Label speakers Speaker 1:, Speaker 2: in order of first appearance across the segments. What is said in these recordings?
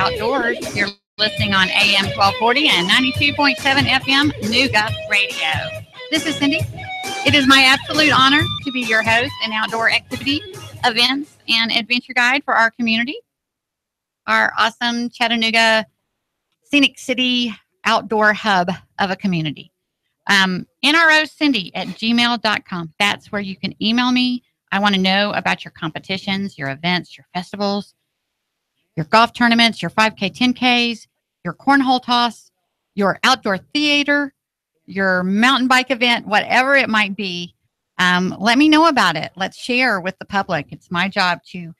Speaker 1: Outdoors. You're listening on AM 1240 and 92.7 FM Nooga Radio. This is Cindy. It is my absolute honor to be your host and outdoor activity, events, and adventure guide for our community, our awesome Chattanooga Scenic City outdoor hub of a community. NROCindy@gmail.com. That's where you can email me. I want to know about your competitions, your events, your festivals, your golf tournaments, your 5K, 10Ks, your cornhole toss, your outdoor theater, your mountain bike event, whatever it might be. Let me know about it. Let's share with the public. It's my job to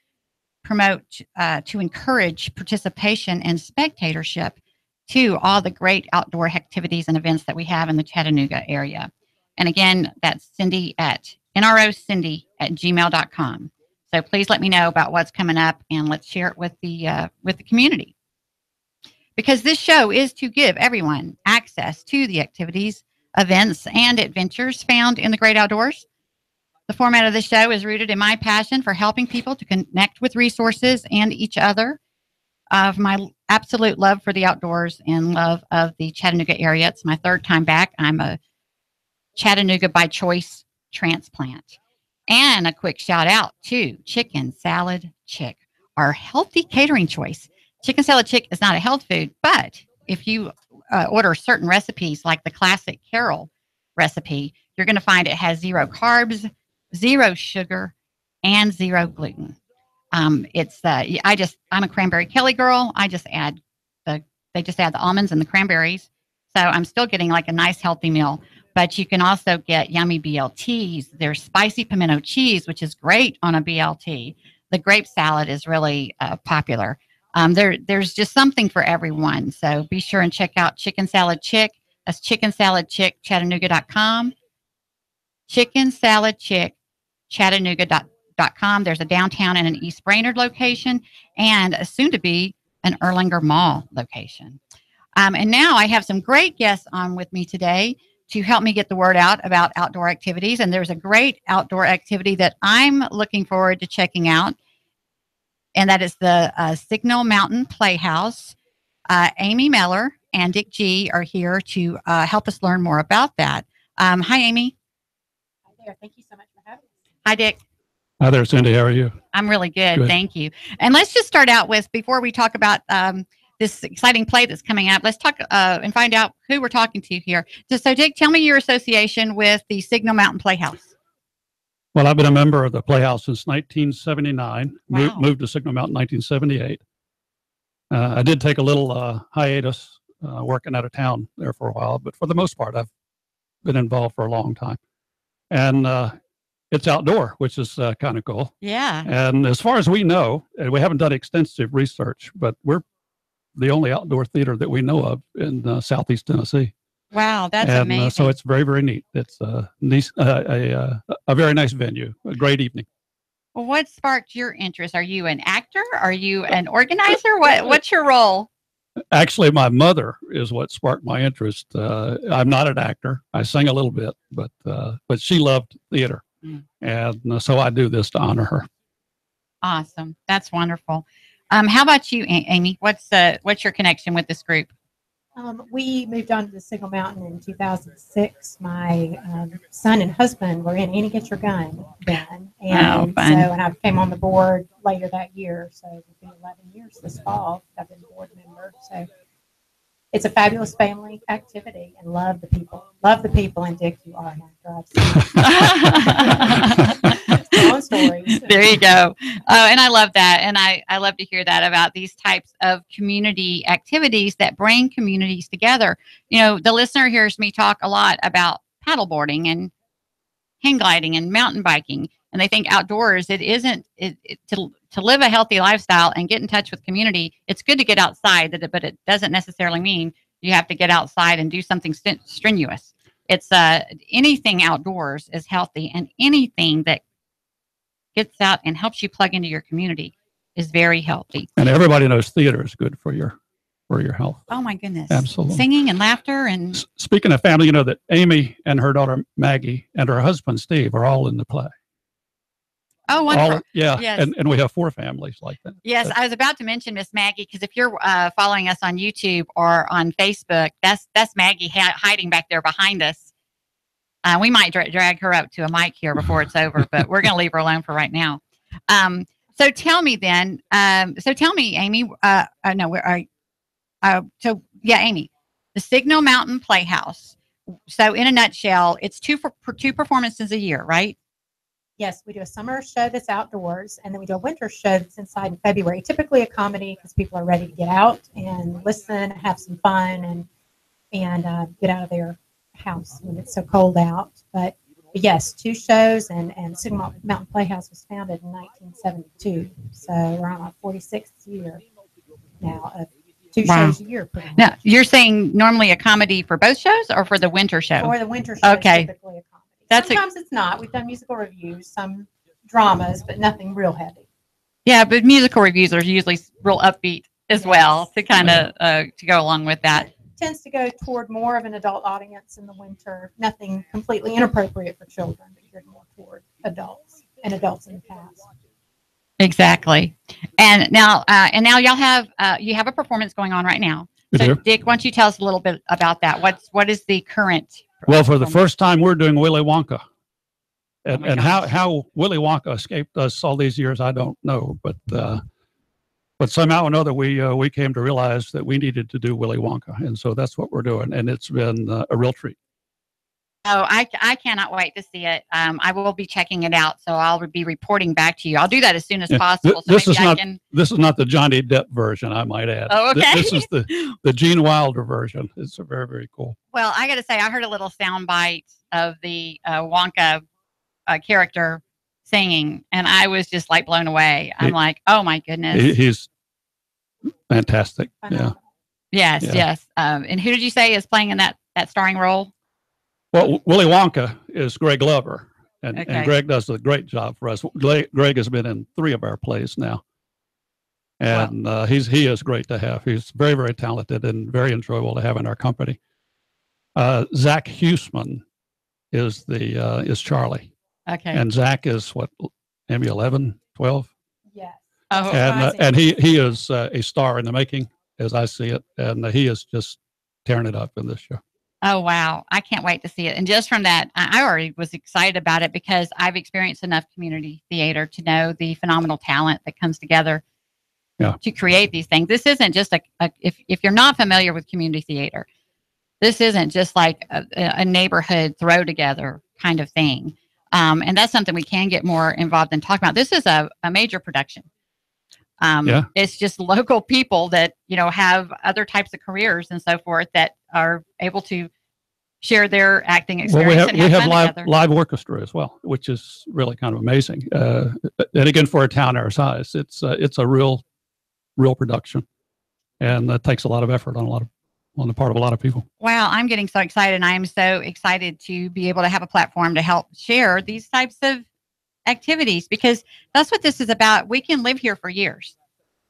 Speaker 1: promote, to encourage participation and spectatorship to all the great outdoor activities and events that we have in the Chattanooga area. And again, that's Cindy at NROCindy@gmail.com. So please let me know about what's coming up and let's share it with the community. Because this show is to give everyone access to the activities, events, and adventures found in the great outdoors. The format of the show is rooted in my passion for helping people to connect with resources and each other, of my absolute love for the outdoors and love of the Chattanooga area. It's my third time back. I'm a Chattanooga by choice transplant. And a quick shout out to Chicken Salad Chick, our healthy catering choice. Chicken Salad Chick is not a health food, but if you order certain recipes like the classic Carol recipe, you're going to find it has 0 carbs, 0 sugar, and 0 gluten. I'm a cranberry Kelly girl. They just add the almonds and the cranberries. So I'm still getting like a nice healthy meal, but you can also get yummy BLTs. There's spicy pimento cheese, which is great on a BLT. The grape salad is really popular. There's just something for everyone. So be sure and check out Chicken Salad Chick. That's Chicken Salad Chick, Chattanooga.com. Chicken Salad Chick, Chattanooga.com. There's a downtown and an East Brainerd location and a soon to be an Erlanger Mall location. And now I have some great guests on with me today to help me get the word out about outdoor activities. And there's a great outdoor activity that I'm looking forward to checking out. And that is the Signal Mountain Playhouse. Amy Meller and Dick G are here to help us learn more about that. Hi, Amy.
Speaker 2: Hi there. Thank you so much for having us.
Speaker 1: Hi, Dick.
Speaker 3: Hi there, Cindy. How are you?
Speaker 1: I'm really good. Thank you. And let's just start out with, before we talk about this exciting play that's coming up, let's talk and find out who we're talking to here. So, Dick, tell me your association with the Signal Mountain Playhouse.
Speaker 3: Well, I've been a member of the Playhouse since 1979.
Speaker 1: Wow.
Speaker 3: Moved to Signal Mountain in 1978. I did take a little hiatus working out of town there for a while, but for the most part, I've been involved for a long time. And it's outdoor, which is kind of cool.
Speaker 1: Yeah.
Speaker 3: And as far as we know, and we haven't done extensive research, but we're the only outdoor theater that we know of in Southeast Tennessee.
Speaker 1: Wow, that's amazing.
Speaker 3: So it's very, very neat. It's a very nice venue, a great evening.
Speaker 1: Well, what sparked your interest? Are you an actor? Are you an organizer? What's your role?
Speaker 3: Actually, my mother is what sparked my interest. I'm not an actor. I sing a little bit, but she loved theater. And so I do this to honor her.
Speaker 1: Awesome. That's wonderful. How about you, Amy? What's your connection with this group?
Speaker 2: We moved on to the Signal Mountain in 2006. My son and husband were in Annie Get Your Gun then. And
Speaker 1: fun.
Speaker 2: and I came on the board later that year. So it's been 11 years this fall. I've been a board member. So it's a fabulous family activity and love the people. Love the people. And Dick, you are an actor. Long stories.
Speaker 1: There you go. And I love that. And I love to hear that about these types of community activities that bring communities together. You know, the listener hears me talk a lot about paddleboarding and hang gliding and mountain biking. And they think outdoors, it isn't to live a healthy lifestyle and get in touch with community. It's good to get outside, but it doesn't necessarily mean you have to get outside and do something strenuous. It's anything outdoors is healthy, and anything that gets out and helps you plug into your community is very healthy.
Speaker 3: And everybody knows theater is good for your health.
Speaker 1: Oh my goodness.
Speaker 3: Absolutely.
Speaker 1: Singing and laughter. And
Speaker 3: speaking of family, you know that Amy and her daughter Maggie and her husband Steve are all in the play.
Speaker 1: Oh, wonderful.
Speaker 3: Yeah.
Speaker 1: Yes.
Speaker 3: And we have 4 families like that.
Speaker 1: Yes, I was about to mention Miss Maggie, because if you're following us on YouTube or on Facebook, that's Maggie hiding back there behind us. We might drag her up to a mic here before it's over, but we're going to leave her alone for right now. So tell me then. So tell me, Amy. No, where are? So yeah, Amy, the Signal Mountain Playhouse. So in a nutshell, it's two performances a year, right?
Speaker 2: Yes, we do a summer show that's outdoors, and then we do a winter show that's inside in February. Typically a comedy, because people are ready to get out and listen, have some fun, and get out of their house when it's so cold out. But yes, 2 shows, and Signal Mountain Playhouse was founded in 1972. So we're on our 46th year now of 2 shows a year. Pretty much.
Speaker 1: Now, you're saying normally a comedy for both shows or for the winter show?
Speaker 2: For the winter show,
Speaker 1: okay.
Speaker 2: Typically a comedy. Sometimes it's not. We've done musical reviews, some dramas, but nothing real heavy.
Speaker 1: Yeah, but musical reviews are usually real upbeat as well, to kind of to go along with that.
Speaker 2: It tends to go toward more of an adult audience in the winter. Nothing completely inappropriate for children, but geared more toward adults and adults in the past.
Speaker 1: Exactly. And now y'all have you have a performance going on right now. So Dick, why don't you tell us a little bit about that? What is the current?
Speaker 3: Well, for the first time, we're doing Willy Wonka. And how Willy Wonka escaped us all these years, I don't know. But somehow or another, we came to realize that we needed to do Willy Wonka. And so that's what we're doing. And it's been a real treat.
Speaker 1: Oh, I cannot wait to see it. I will be checking it out, so I'll be reporting back to you. I'll do that as soon as possible.
Speaker 3: This is not the Johnny Depp version, I might add.
Speaker 1: Oh, okay.
Speaker 3: This is the Gene Wilder version. It's very, very cool.
Speaker 1: Well, I got to say, I heard a little sound bite of the Wonka character singing, and I was just like blown away. I'm like, oh my goodness.
Speaker 3: He's fantastic. Yeah.
Speaker 1: Yes. And who did you say is playing in that starring role?
Speaker 3: Well, Willy Wonka is Greg Lover, and Greg does a great job for us. Greg has been in 3 of our plays now, and he is great to have. He's very, very talented and very enjoyable to have in our company. Zach Huseman is Charlie.
Speaker 2: Okay.
Speaker 3: And Zach is what, maybe 11, 12?
Speaker 2: Yes.
Speaker 1: Oh,
Speaker 3: and he is a star in the making, as I see it, and he is just tearing it up in this show.
Speaker 1: Oh, wow. I can't wait to see it. And just from that, I already was excited about it because I've experienced enough community theater to know the phenomenal talent that comes together to create these things. This isn't just if you're not familiar with community theater, this isn't just like a neighborhood throw together kind of thing. And that's something we can get more involved in talking about. This is a major production. It's just local people that, have other types of careers and so forth that are able to share their acting experience.
Speaker 3: Well, we have live orchestra as well, which is really kind of amazing. And again, for a town our size, it's a real production, and that takes a lot of effort on the part of a lot of people.
Speaker 1: Wow, I'm getting so excited. I am so excited to be able to have a platform to help share these types of activities, because that's what this is about. We can live here for years.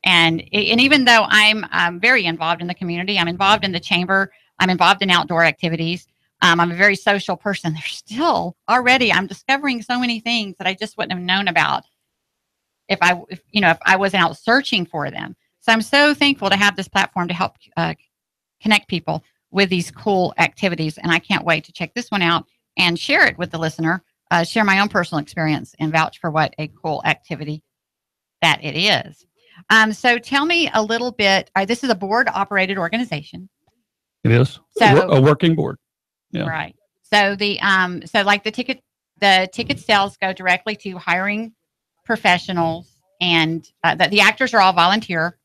Speaker 1: And even though I'm very involved in the community, I'm involved in the chamber, I'm involved in outdoor activities, I'm a very social person. There's still already, I'm discovering so many things that I just wouldn't have known about if I wasn't out searching for them. So I'm so thankful to have this platform to help connect people with these cool activities. And I can't wait to check this one out and share it with the listener, share my own personal experience and vouch for what a cool activity that it is. So tell me a little bit, this is a board operated organization.
Speaker 3: It is a working board. Yeah.
Speaker 1: Right. So like the ticket sales go directly to hiring professionals, and the actors are all volunteer.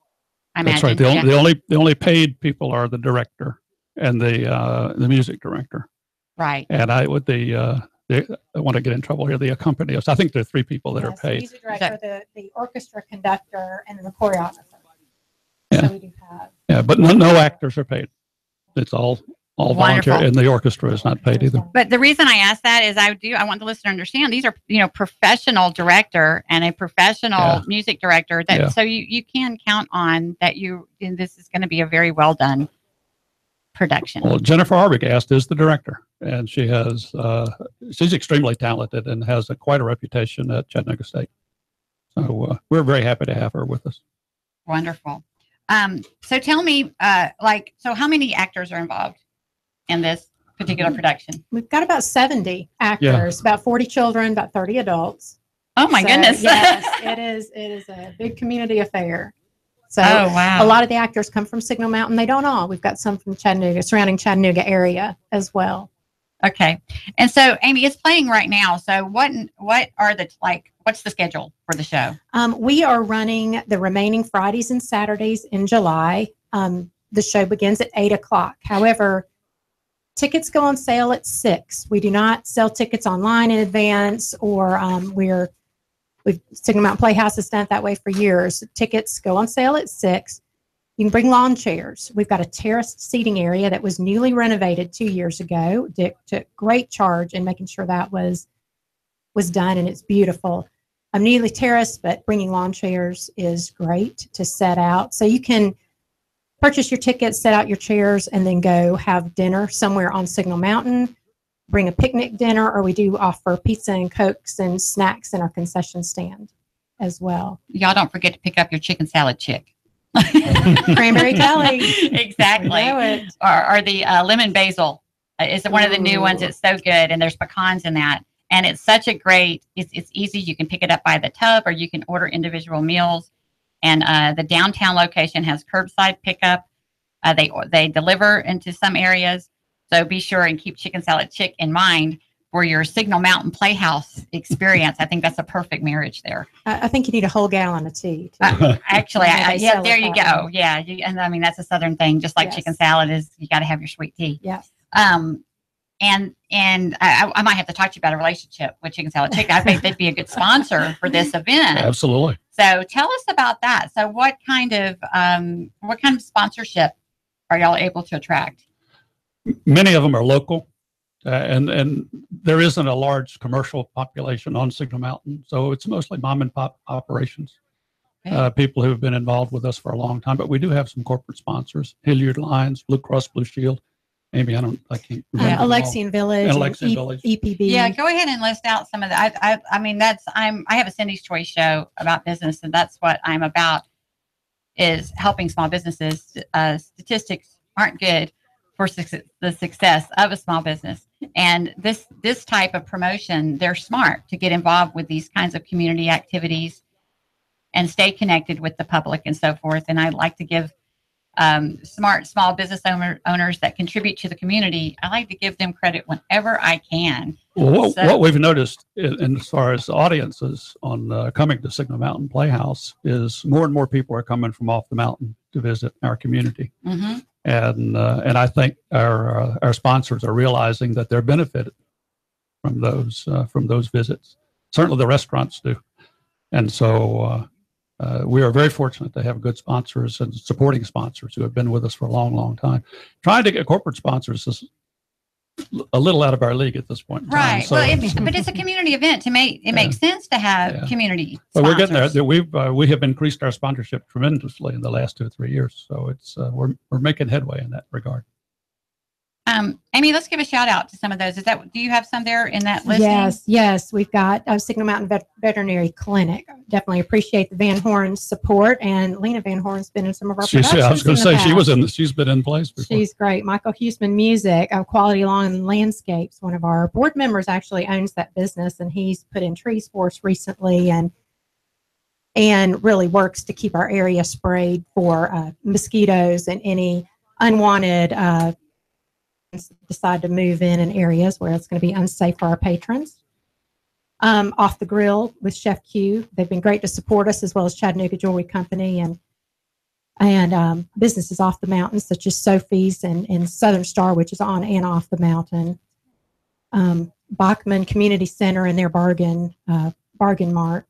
Speaker 1: I imagine.
Speaker 3: That's right. The only paid people are the director and the music director.
Speaker 1: Right.
Speaker 3: And I want to get in trouble here. The accompanist. I think there are 3 people that are paid.
Speaker 2: The music director, the orchestra conductor, and the choreographer.
Speaker 1: Yeah.
Speaker 2: So we do have.
Speaker 3: Yeah, but no actors are paid. It's all volunteer, and the orchestra is not paid either.
Speaker 1: But the reason I ask that is I want the listener to understand these are professional director and a professional music director so you can count on that and this is going to be a very well done production.
Speaker 3: Well, Jennifer Arbogast is the director, and she's extremely talented and has quite a reputation at Chattanooga State. So we're very happy to have her with us.
Speaker 1: Wonderful. So tell me, so how many actors are involved in this particular production?
Speaker 2: We've got about 70 actors, about 40 children, about 30 adults.
Speaker 1: Oh my goodness.
Speaker 2: Yes, it is a big community affair. So
Speaker 1: wow.
Speaker 2: A lot of the actors come from Signal Mountain. They don't all. We've got some from Chattanooga, surrounding Chattanooga area as well.
Speaker 1: Okay. And so, Amy, it's playing right now. So what are what's the schedule for the show?
Speaker 2: We are running the remaining Fridays and Saturdays in July. The show begins at 8:00. However, tickets go on sale at 6. We do not sell tickets online in advance, or Signal Mountain Playhouse has done it that way for years. Tickets go on sale at 6. You can bring lawn chairs. We've got a terraced seating area that was newly renovated 2 years ago. Dick took great charge in making sure that was done, and it's beautiful. I'm newly terraced, but bringing lawn chairs is great to set out. So you can purchase your tickets, set out your chairs, and then go have dinner somewhere on Signal Mountain. Bring a picnic dinner, or we do offer pizza and Cokes and snacks in our concession stand as well.
Speaker 1: Y'all don't forget to pick up your chicken salad chick.
Speaker 2: Cranberry Kelly.
Speaker 1: Exactly. Or the lemon basil is one of the new ones. It's so good. And there's pecans in that. And it's such a great, it's easy. You can pick it up by the tub, or you can order individual meals. And the downtown location has curbside pickup. They deliver into some areas. So be sure and keep Chicken Salad Chick in mind for your Signal Mountain Playhouse experience. I think that's a perfect marriage there.
Speaker 2: I think you need a whole gallon of tea.
Speaker 1: Actually, there you go. Yeah, and I mean, that's a Southern thing. Just like chicken salad is, you got to have your sweet tea.
Speaker 2: Yes.
Speaker 1: And I might have to talk to you about a relationship with Chicken Salad Chick. I think they'd be a good sponsor for this event.
Speaker 3: Absolutely.
Speaker 1: So tell us about that. So what kind of sponsorship are y'all able to attract?
Speaker 3: Many of them are local, and there isn't a large commercial population on Signal Mountain, so it's mostly mom and pop operations. People who have been involved with us for a long time, but we do have some corporate sponsors: Hilliard Lines, Blue Cross Blue Shield. Amy, I can't remember.
Speaker 2: Alexian Village, EPB.
Speaker 1: Yeah, go ahead and list out some of that. I have a Cindy's Choice show about business, and that's what I'm about, is helping small businesses. Statistics aren't good for the success of a small business, and this type of promotion, they're smart to get involved with these kinds of community activities and stay connected with the public and so forth. And I like to give smart small business owners that contribute to the community, I like to give them credit whenever I can.
Speaker 3: Well, what we've noticed as far as audiences on coming to Signal Mountain Playhouse is more and more people are coming from off the mountain to visit our community.
Speaker 1: Mm-hmm.
Speaker 3: And I think our sponsors are realizing that they're benefited from those visits. Certainly the restaurants do. And so we are very fortunate to have good sponsors and supporting sponsors who have been with us for a long, long time. Trying to get corporate sponsors is a little out of our league at this point in time.
Speaker 1: Right.
Speaker 3: So,
Speaker 1: but it's a community event. It makes sense to have community sponsors.
Speaker 3: But we're getting there. We have increased our sponsorship tremendously in the last 2 or 3 years. So it's we're making headway in that regard.
Speaker 1: Amy, let's give a shout out to some of those. Do you have some there in that list?
Speaker 2: Yes. We've got Signal Mountain Veterinary Clinic. Definitely appreciate the Van Horn's support, and Lena Van Horn's been in some of our productions.
Speaker 3: I was going to say she's been in place before.
Speaker 2: She's great. Michael Huseman Music, Quality Lawn and Landscapes. One of our board members actually owns that business, and he's put in trees for us recently, and really works to keep our area sprayed for mosquitoes and any unwanted decide to move in areas where it's going to be unsafe for our patrons. Off the Grill with Chef Q. They've been great to support us, as well as Chattanooga Jewelry Company and businesses off the mountain, such as Sophie's and Southern Star, which is on and off the mountain. Bachman Community Center and their bargain mart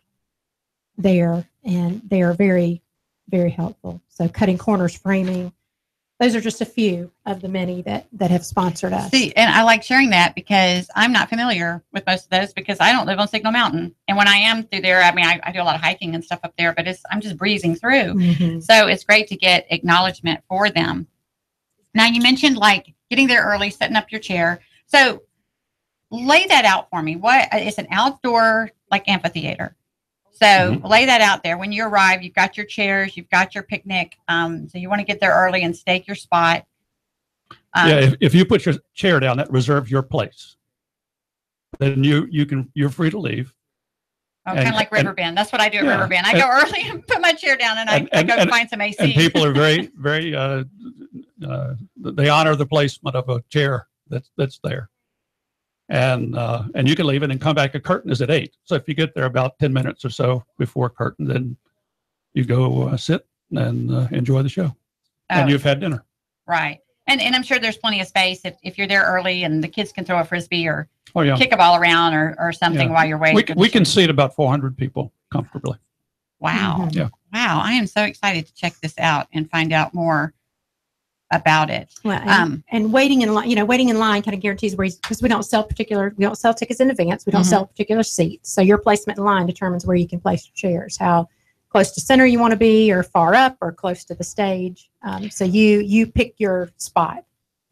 Speaker 2: there, and they are very, very helpful. So Cutting Corners Framing. Those are just a few of the many that have sponsored us.
Speaker 1: See, and I like sharing that because I'm not familiar with most of those because I don't live on Signal Mountain. And when I am through there, I do a lot of hiking and stuff up there, but I'm just breezing through. Mm-hmm. So it's great to get acknowledgement for them. Now, you mentioned like getting there early, setting up your chair. So lay that out for me. What it's an outdoor like amphitheater. So lay that out there. When you arrive, you've got your chairs, you've got your picnic. So you want to get there early and stake your spot.
Speaker 3: If you put your chair down, that reserves your place. Then you're free to leave.
Speaker 1: Oh, kind of like Riverbend. That's what I do at Riverbend. I go early and put my chair down, and I go find some AC.
Speaker 3: And people are very, very. They honor the placement of a chair that's there. And you can leave it and come back. A curtain is at 8. So if you get there about 10 minutes or so before curtain, then you go sit and enjoy the show. And you've had dinner.
Speaker 1: Right. And I'm sure there's plenty of space if you're there early and the kids can throw a Frisbee or kick a ball around or something while you're waiting.
Speaker 3: We can seat about 400 people comfortably.
Speaker 1: Wow. Yeah. Wow. I am so excited to check this out and find out more about it.
Speaker 2: Well, and waiting in line, waiting in line kind of guarantees where, because we don't sell tickets in advance. We don't sell particular seats. So your placement in line determines where you can place your chairs, how close to center you want to be, or far up, or close to the stage. So you pick your spot.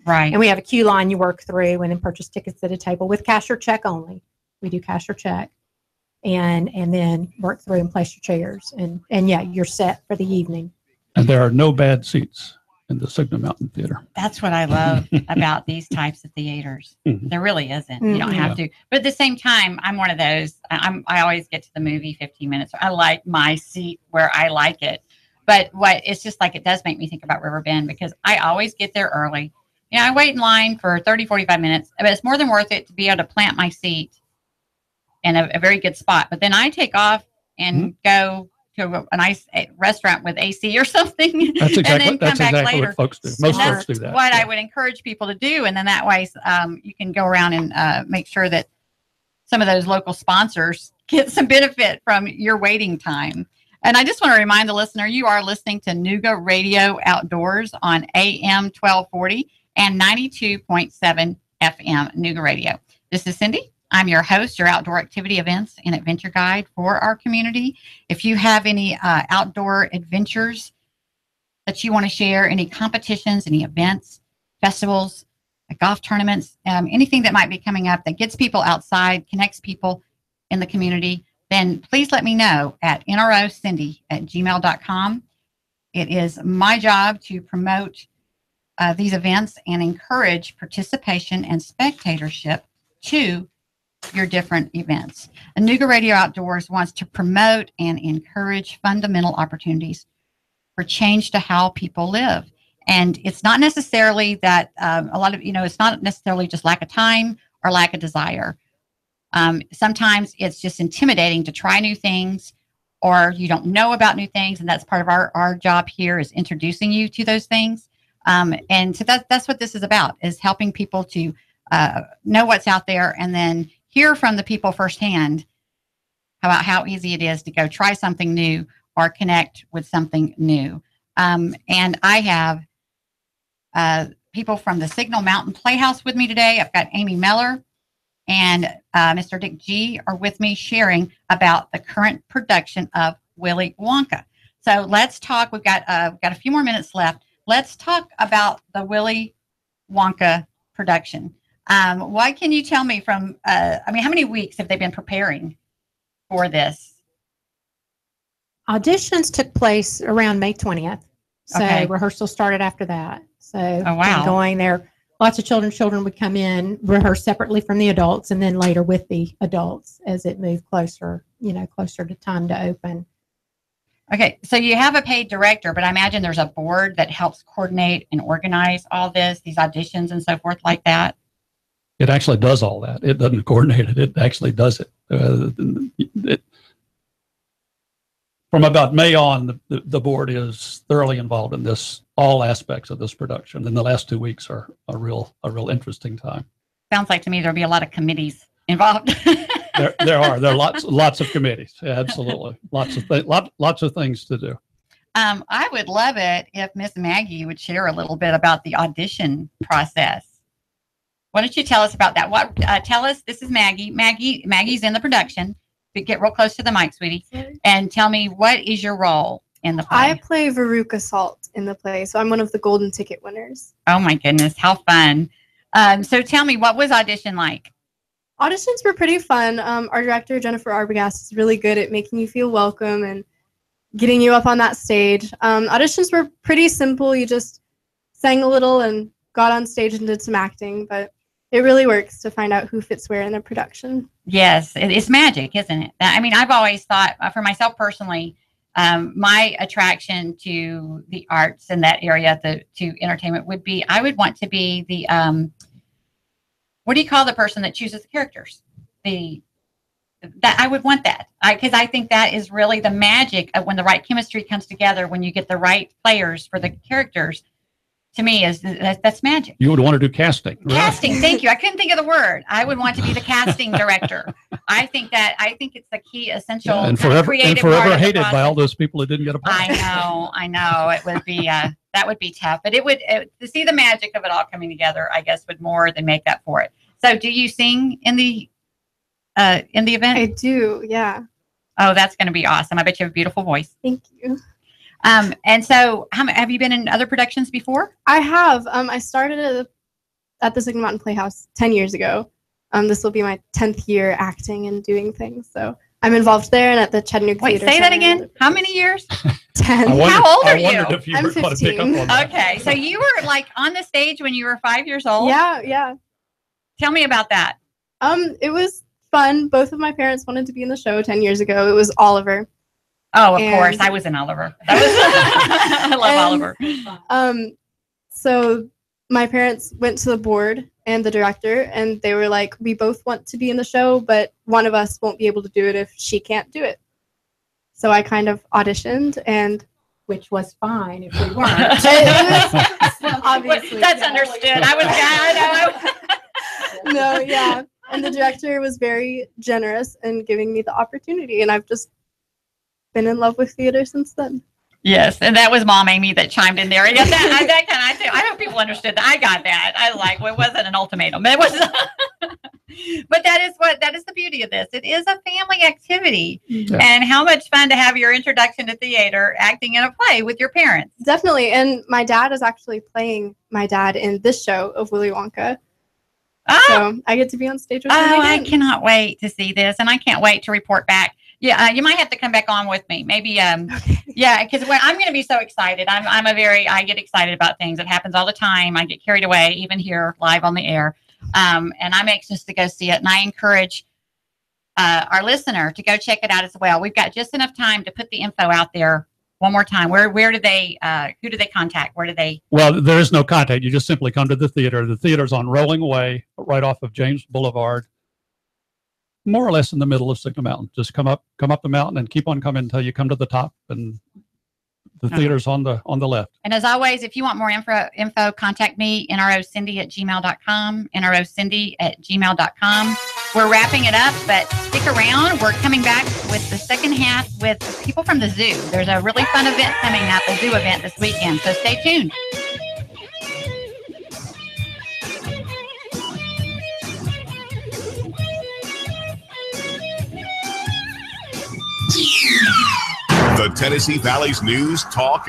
Speaker 1: Right.
Speaker 2: And we have a queue line you work through and then purchase tickets at a table with cash or check only. We do cash or check. And then work through and place your chairs. And you're set for the evening.
Speaker 3: And there are no bad seats in the Signal Mountain Theater.
Speaker 1: That's what I love about these types of theaters. There really isn't. You don't have to. But at the same time, I'm one of those. I always get to the movie 15 minutes. I like my seat where I like it. But it's just like, it does make me think about Riverbend, because I always get there early. I wait in line for 30, 45 minutes, but it's more than worth it to be able to plant my seat in a very good spot. But then I take off and go to a nice restaurant with AC or something.
Speaker 3: That's exactly,
Speaker 1: and then come back later.
Speaker 3: What folks do. Most folks do that.
Speaker 1: What I would encourage people to do. And then that way you can go around and make sure that some of those local sponsors get some benefit from your waiting time. And I just want to remind the listener, you are listening to Nooga Radio Outdoors on AM 1240 and 92.7 FM Nooga Radio. This is Cindy. I'm your host, your outdoor activity events and adventure guide for our community. If you have any outdoor adventures that you want to share, any competitions, any events, festivals, golf tournaments, anything that might be coming up that gets people outside, connects people in the community, then please let me know at nrocindy@gmail.com. It is my job to promote these events and encourage participation and spectatorship to your different events. And Nooga Radio Outdoors wants to promote and encourage fundamental opportunities for change to how people live. And it's not necessarily that it's not necessarily just lack of time or lack of desire. Sometimes it's just intimidating to try new things, or you don't know about new things. And that's part of our job here, is introducing you to those things. And so that's what this is about, is helping people to know what's out there and then hear from the people firsthand about how easy it is to go try something new or connect with something new. And I have people from the Signal Mountain Playhouse with me today. I've got Amy Meller and Mr. Dick G are with me, sharing about the current production of Willy Wonka. So let's talk. We've got a few more minutes left. Let's talk about the Willy Wonka production. What can you tell me how many weeks have they been preparing for this?
Speaker 2: Auditions took place around May 20th. So rehearsal started after that. So going there, lots of children would come in, rehearse separately from the adults, and then later with the adults as it moved closer to time to open.
Speaker 1: Okay, so you have a paid director, but I imagine there's a board that helps coordinate and organize all these auditions and so forth like that.
Speaker 3: It actually does all that. It doesn't coordinate it. It actually does it. From about May on, the board is thoroughly involved in all aspects of this production. And the last 2 weeks are a real interesting time.
Speaker 1: Sounds like to me there'll be a lot of committees involved.
Speaker 3: There are lots of committees. Absolutely, lots of things to do.
Speaker 1: I would love it if Miss Maggie would share a little bit about the audition process. Why don't you tell us about that? Tell us. This is Maggie. Maggie's in the production. Get real close to the mic, sweetie, and tell me, what is your role in the play?
Speaker 4: I play Veruca Salt in the play, so I'm one of the golden ticket winners.
Speaker 1: Oh my goodness, how fun! So tell me, what was audition like?
Speaker 4: Auditions were pretty fun. Our director, Jennifer Arbogast, is really good at making you feel welcome and getting you up on that stage. Auditions were pretty simple. You just sang a little and got on stage and did some acting, but it really works to find out who fits where in the production.
Speaker 1: Yes, it's magic, isn't it? I mean, I've always thought, for myself personally, my attraction to the arts in that area, to entertainment, would be, I would want to be the, what do you call the person that chooses the characters? That I would want that, because I think that is really the magic of when the right chemistry comes together, when you get the right players for the characters. To me, that's magic.
Speaker 3: You would want to do casting. Right?
Speaker 1: Casting, thank you. I couldn't think of the word. I would want to be the casting director. I think it's the key, essential,
Speaker 3: and forever hated by all those people who didn't get a part.
Speaker 1: I know. It would be that would be tough, but to see the magic of it all coming together, I guess, would more than make up for it. So, do you sing in the event?
Speaker 4: I do, yeah.
Speaker 1: Oh, that's going to be awesome. I bet you have a beautiful voice.
Speaker 4: Thank you.
Speaker 1: And so, have you been in other productions before?
Speaker 4: I have. I started at the Signal Mountain Playhouse 10 years ago. This will be my 10th year acting and doing things. So I'm involved there and at the Chattanooga
Speaker 1: Wait,
Speaker 4: Theater
Speaker 1: say that again. How many years?
Speaker 4: 10.
Speaker 1: How old are you?
Speaker 3: I wondered if you
Speaker 4: I'm
Speaker 3: were going to pick up
Speaker 4: 15.
Speaker 3: on that.
Speaker 1: Okay, so you were like on the stage when you were 5 years old?
Speaker 4: Yeah.
Speaker 1: Tell me about that.
Speaker 4: It was fun. Both of my parents wanted to be in the show 10 years ago. It was Oliver.
Speaker 1: Oh, of course. I was in Oliver. I love Oliver.
Speaker 4: So my parents went to the board and the director, and they were like, we both want to be in the show, but one of us won't be able to do it if she can't do it. So I kind of auditioned, and
Speaker 2: Which was fine if we weren't.
Speaker 4: obviously.
Speaker 1: That's understood. I know.
Speaker 4: No, yeah. And the director was very generous in giving me the opportunity, and I've just been in love with theater since then.
Speaker 1: Yes, and that was Mom Amy that chimed in there. Yeah, that kind of. I hope people understood that. I got that. I like. Well, it wasn't an ultimatum. It was. But that is the beauty of this. It is a family activity, and how much fun to have your introduction to theater, acting in a play with your parents.
Speaker 4: Definitely, and my dad is actually playing my dad in this show of Willy Wonka.
Speaker 1: Oh,
Speaker 4: So I get to be on stage with him again.
Speaker 1: I cannot wait to see this, and I can't wait to report back. Yeah, you might have to come back on with me. Maybe, yeah, because I'm going to be so excited. I get excited about things. It happens all the time. I get carried away, even here live on the air. And I'm anxious to go see it. And I encourage our listener to go check it out as well. We've got just enough time to put the info out there one more time. Who do they contact?
Speaker 3: Well, there is no contact. You just simply come to the theater. The theater's on Rolling Way, right off of James Boulevard, more or less in the middle of Signal Mountain. Just come up the mountain and keep on coming until you come to the top, and the theater's on the left.
Speaker 1: And as always, if you want more info, contact me, nrocindy@gmail.com, nrocindy@gmail.com. We're wrapping it up, but stick around. We're coming back with the second half with people from the zoo. There's a really fun event coming up, a zoo event this weekend, so stay tuned.
Speaker 5: The Tennessee Valley's news, talk,